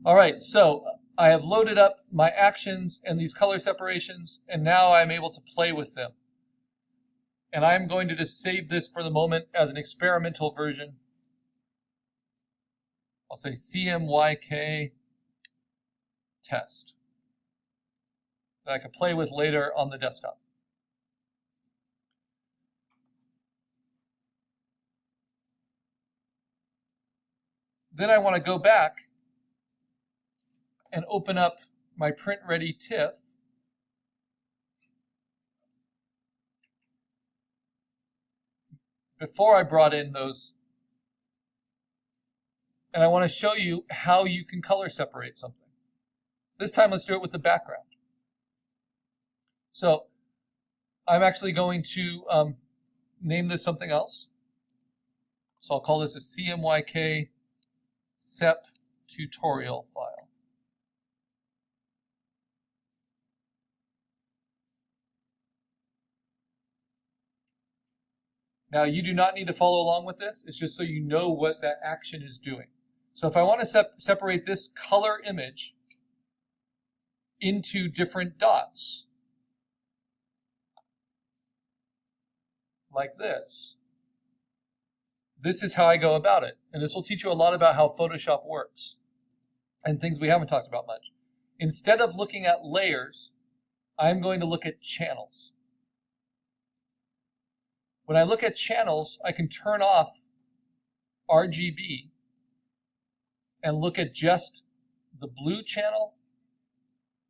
All right, so I have loaded up my actions and these color separations, and now I'm able to play with them. And I'm going to just save this for the moment as an experimental version. I'll say CMYK test that I can play with later on the desktop. Then I want to go back and open up my print ready TIFF. Before I brought in those, and I want to show you how you can color separate something. This time let's do it with the background. So I'm actually going to name this something else. So I'll call this a CMYK Step tutorial file. Now you do not need to follow along with this. It's just so you know what that action is doing. So if I want to separate this color image into different dots, like this is how I go about it. And this will teach you a lot about how Photoshop works and things we haven't talked about much. Instead of looking at layers, I'm going to look at channels. When I look at channels, I can turn off RGB and look at just the blue channel,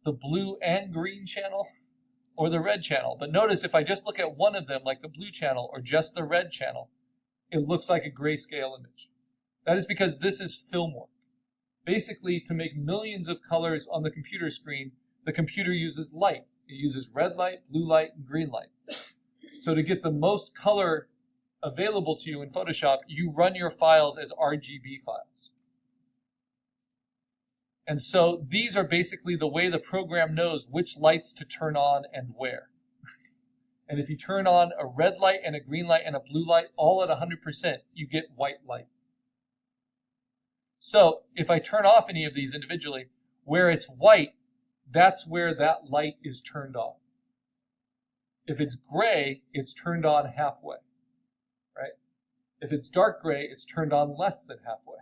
the blue and green channel, or the red channel. But notice if I just look at one of them, like the blue channel or just the red channel, it looks like a grayscale image. That is because this is film work. Basically, to make millions of colors on the computer screen, the computer uses light. It uses red light, blue light, and green light. So to get the most color available to you in Photoshop, you run your files as RGB files. And so these are basically the way the program knows which lights to turn on and where. And if you turn on a red light and a green light and a blue light all at 100%, you get white light. So if I turn off any of these individually, where it's white, that's where that light is turned on. If it's gray, it's turned on halfway, right? If it's dark gray, it's turned on less than halfway.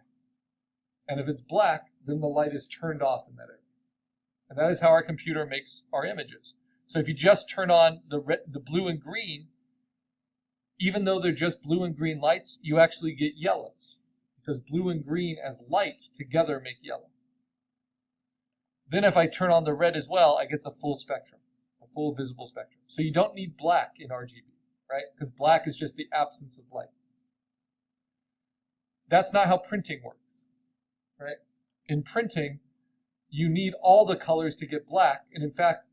And if it's black, then the light is turned off in that area. And that is how our computer makes our images. So if you just turn on the blue and green, even though they're just blue and green lights, you actually get yellows, because blue and green as light together make yellow. Then if I turn on the red as well, I get the full spectrum, the full visible spectrum. So you don't need black in RGB, right? Because black is just the absence of light. That's not how printing works, right? In printing, you need all the colors to get black, and in fact,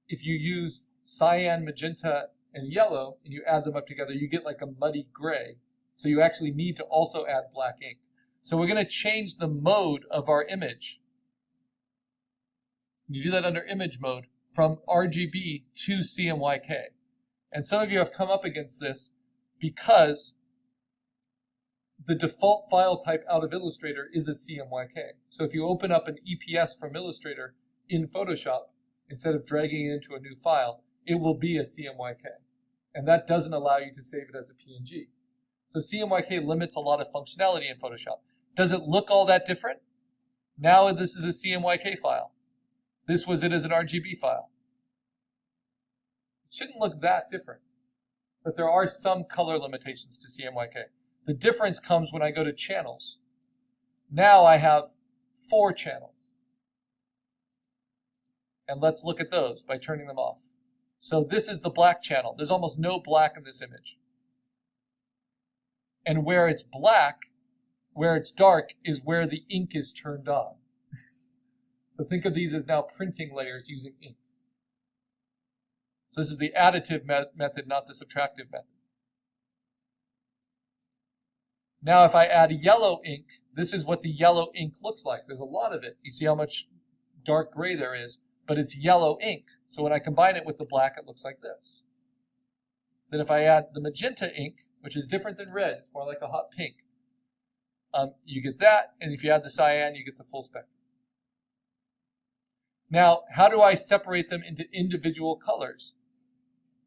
if you use cyan, magenta, and yellow, and you add them up together, you get like a muddy gray. So you actually need to also add black ink. So we're going to change the mode of our image. You do that under image mode from RGB to CMYK. And some of you have come up against this because the default file type out of Illustrator is a CMYK. So if you open up an EPS from Illustrator in Photoshop, instead of dragging it into a new file, it will be a CMYK. And that doesn't allow you to save it as a PNG. So CMYK limits a lot of functionality in Photoshop. Does it look all that different? Now this is a CMYK file. This was it as an RGB file. It shouldn't look that different. But there are some color limitations to CMYK. The difference comes when I go to channels. Now I have 4 channels. And let's look at those by turning them off. So this is the black channel. There's almost no black in this image. And where it's black, where it's dark, is where the ink is turned on. So think of these as now printing layers using ink. So this is the additive method, not the subtractive method. Now if I add yellow ink, this is what the yellow ink looks like. There's a lot of it. You see how much dark gray there is, but it's yellow ink. So when I combine it with the black, it looks like this. Then if I add the magenta ink, which is different than red, it's more like a hot pink, you get that. And if you add the cyan, you get the full spectrum. Now, how do I separate them into individual colors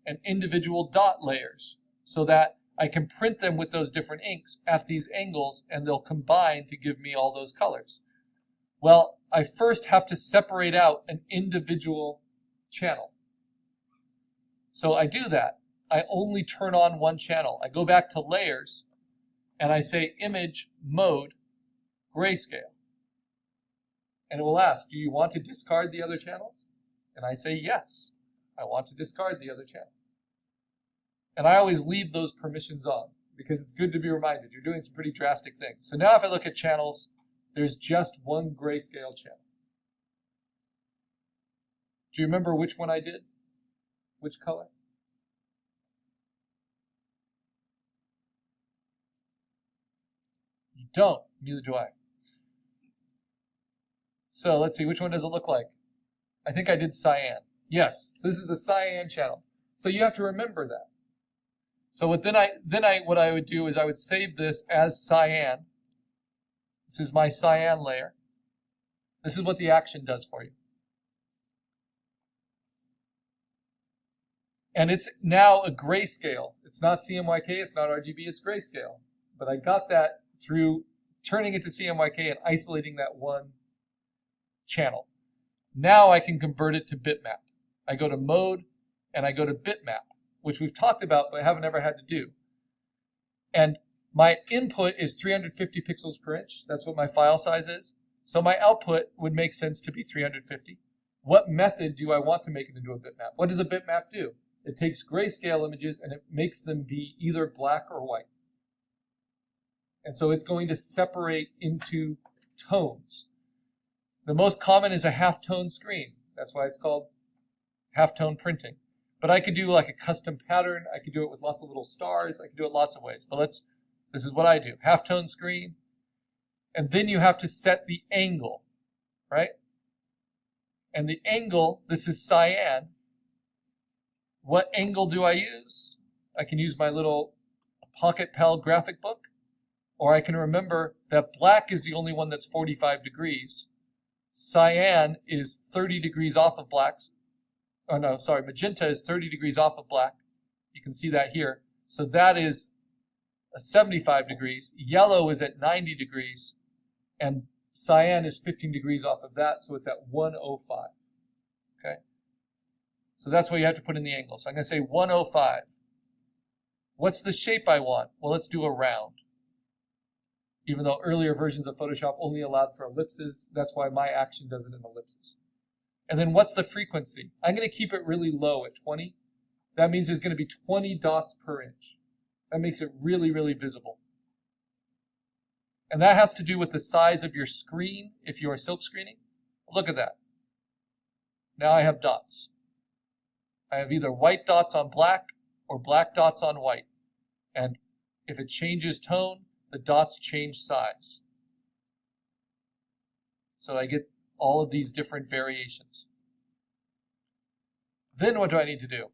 and individual dot layers so that I can print them with those different inks at these angles and they'll combine to give me all those colors? Well, I first have to separate out an individual channel. So I do that. I only turn on one channel. I go back to layers and I say image mode grayscale. And it will ask, do you want to discard the other channels? And I say yes, I want to discard the other channel. And I always leave those permissions on because it's good to be reminded you're doing some pretty drastic things. So now if I look at channels, there's just one grayscale channel. Do you remember which one I did? Which color? You don't. Neither do I. So let's see, which one does it look like? I think I did cyan. Yes, so this is the cyan channel. So you have to remember that. So what I would do is I would save this as cyan. This is my cyan layer. This is what the action does for you. And it's now a grayscale. It's not CMYK, it's not RGB, it's grayscale. But I got that through turning it to CMYK and isolating that one channel. Now I can convert it to bitmap. I go to mode and I go to bitmap, which we've talked about but I haven't ever had to do. And my input is 350 pixels per inch. That's what my file size is. So my output would make sense to be 350. What method do I want to make it into a bitmap? What does a bitmap do? It takes grayscale images and it makes them be either black or white. And so it's going to separate into tones. The most common is a halftone screen. That's why it's called halftone printing. But I could do like a custom pattern. I could do it with lots of little stars. I could do it lots of ways. But this is what I do. Halftone screen. And then you have to set the angle, right? And the angle, this is cyan. What angle do I use? I can use my little Pocket Pal graphic book. Or I can remember that black is the only one that's 45 degrees. Cyan is 30 degrees off of blacks. Oh no, sorry, magenta is 30 degrees off of black. You can see that here. So that is 75 degrees. Yellow is at 90 degrees. And cyan is 15 degrees off of that, so it's at 105. Okay? So that's what you have to put in the angle. So I'm going to say 105. What's the shape I want? Well, let's do a round. Even though earlier versions of Photoshop only allowed for ellipses, that's why my action does it in ellipses. And then what's the frequency? I'm going to keep it really low at 20. That means there's going to be 20 dots per inch. That makes it really, really visible. And that has to do with the size of your screen if you are silk screening. Look at that. Now I have dots. I have either white dots on black or black dots on white. And if it changes tone, the dots change size. So I get all of these different variations. Then what do I need to do?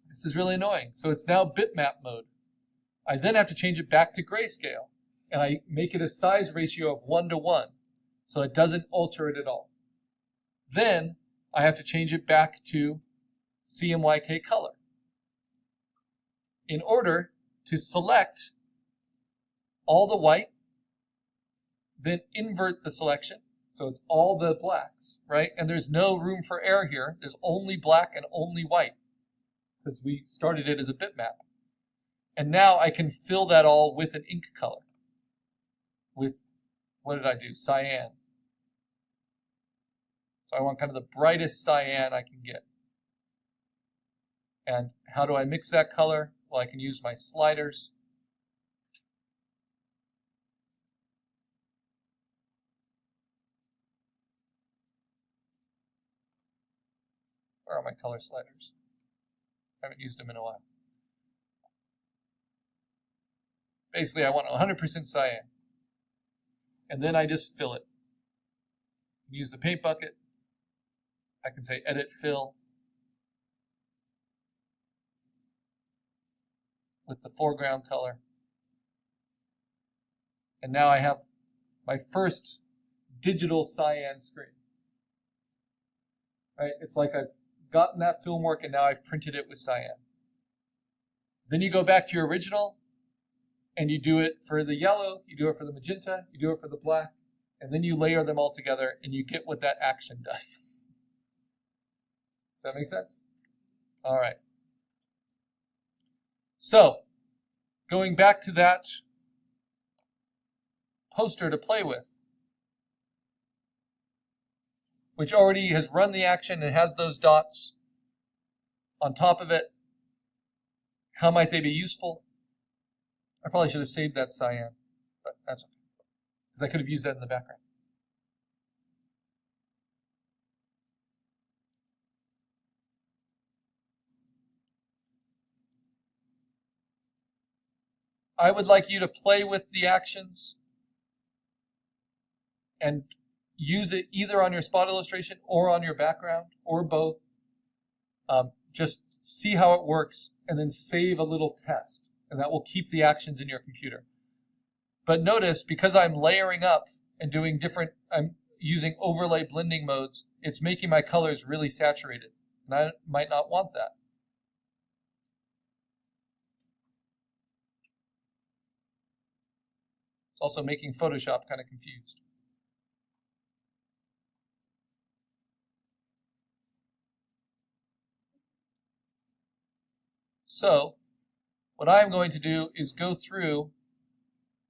This is really annoying. So it's now bitmap mode. I then have to change it back to grayscale. And I make it a size ratio of 1:1. So it doesn't alter it at all. Then I have to change it back to CMYK color in order to select all the white, then invert the selection. So it's all the blacks, right? And there's no room for error here. There's only black and only white because we started it as a bitmap. And now I can fill that all with an ink color. With, what did I do? Cyan. So I want kind of the brightest cyan I can get. And how do I mix that color? Well, I can use my sliders. Where are my color sliders? I haven't used them in a while. Basically, I want 100% cyan. And then I just fill it. Use the paint bucket. I can say edit fill with the foreground color. And now I have my first digital cyan screen. right? It's like I've gotten that film work and now I've printed it with cyan. Then you go back to your original and you do it for the yellow, you do it for the magenta, you do it for the black, and then you layer them all together and you get what that action does. Does that make sense? All right. So, going back to that poster to play with, which already has run the action and has those dots on top of it, how might they be useful? I probably should have saved that cyan, but that's okay, because I could have used that in the background. I would like you to play with the actions and use it either on your spot illustration or on your background or both. Just see how it works and then save a little test, and that will keep the actions in your computer. But notice, because I'm layering up and doing different, I'm using overlay blending modes, it's making my colors really saturated, and I might not want that. It's also making Photoshop kind of confused. So what I'm going to do is go through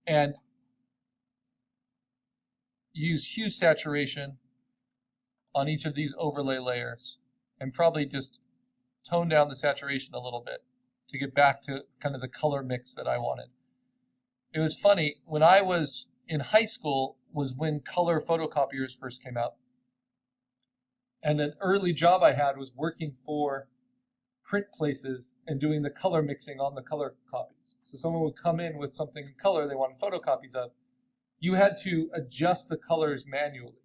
and use hue saturation on each of these overlay layers and probably just tone down the saturation a little bit to get back to kind of the color mix that I wanted. It was funny, when I was in high school was when color photocopiers first came out. And an early job I had was working for print places and doing the color mixing on the color copies. So someone would come in with something in color they wanted photocopies of. You had to adjust the colors manually,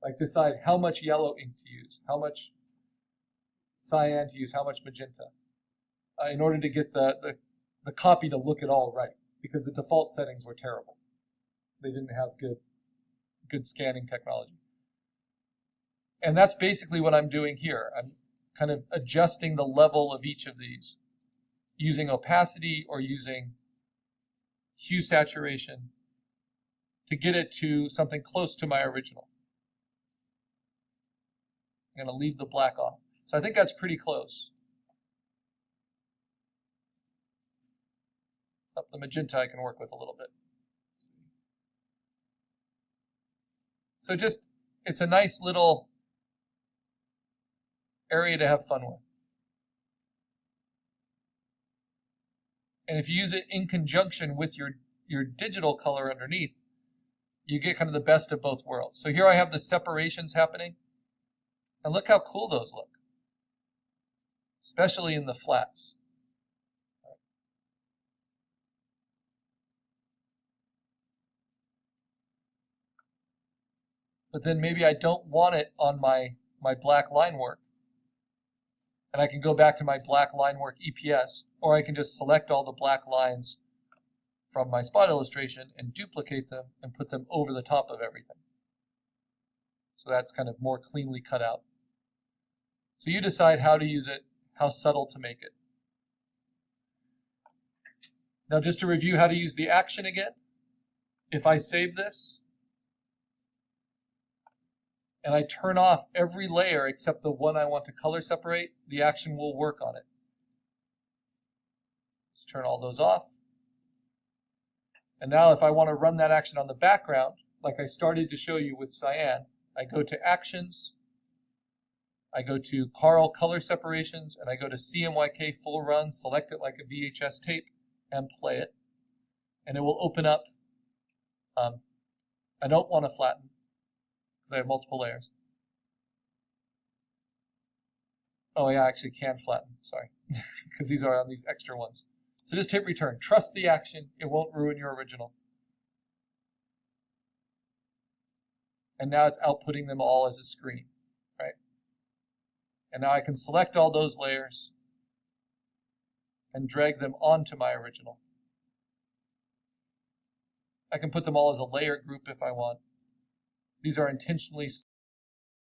like decide how much yellow ink to use, how much cyan to use, how much magenta, in order to get the copy to look at all right, because the default settings were terrible. They didn't have good scanning technology. And that's basically what I'm doing here. I'm kind of adjusting the level of each of these, using opacity or using hue saturation to get it to something close to my original. I'm going to leave the black off. So I think that's pretty close. Up the magenta I can work with a little bit. So just, it's a nice little area to have fun with. And if you use it in conjunction with your digital color underneath, you get kind of the best of both worlds. So here I have the separations happening, and look how cool those look, especially in the flats. But then maybe I don't want it on my black line work. And I can go back to my black line work EPS, or I can just select all the black lines from my spot illustration and duplicate them and put them over the top of everything. So that's kind of more cleanly cut out. So you decide how to use it, how subtle to make it. Now just to review how to use the action again, if I save this, and I turn off every layer except the one I want to color separate, the action will work on it. Let's turn all those off. And now if I want to run that action on the background, like I started to show you with cyan, I go to Actions, I go to Carl Color Separations, and I go to CMYK Full Run, select it like a VHS tape, and play it. And it will open up. I don't want to flatten, because I have multiple layers. Oh yeah, I actually can flatten, sorry, because these are on these extra ones. So just hit return. Trust the action, it won't ruin your original. And now it's outputting them all as a screen, right? And now I can select all those layers and drag them onto my original. I can put them all as a layer group if I want. These are intentionally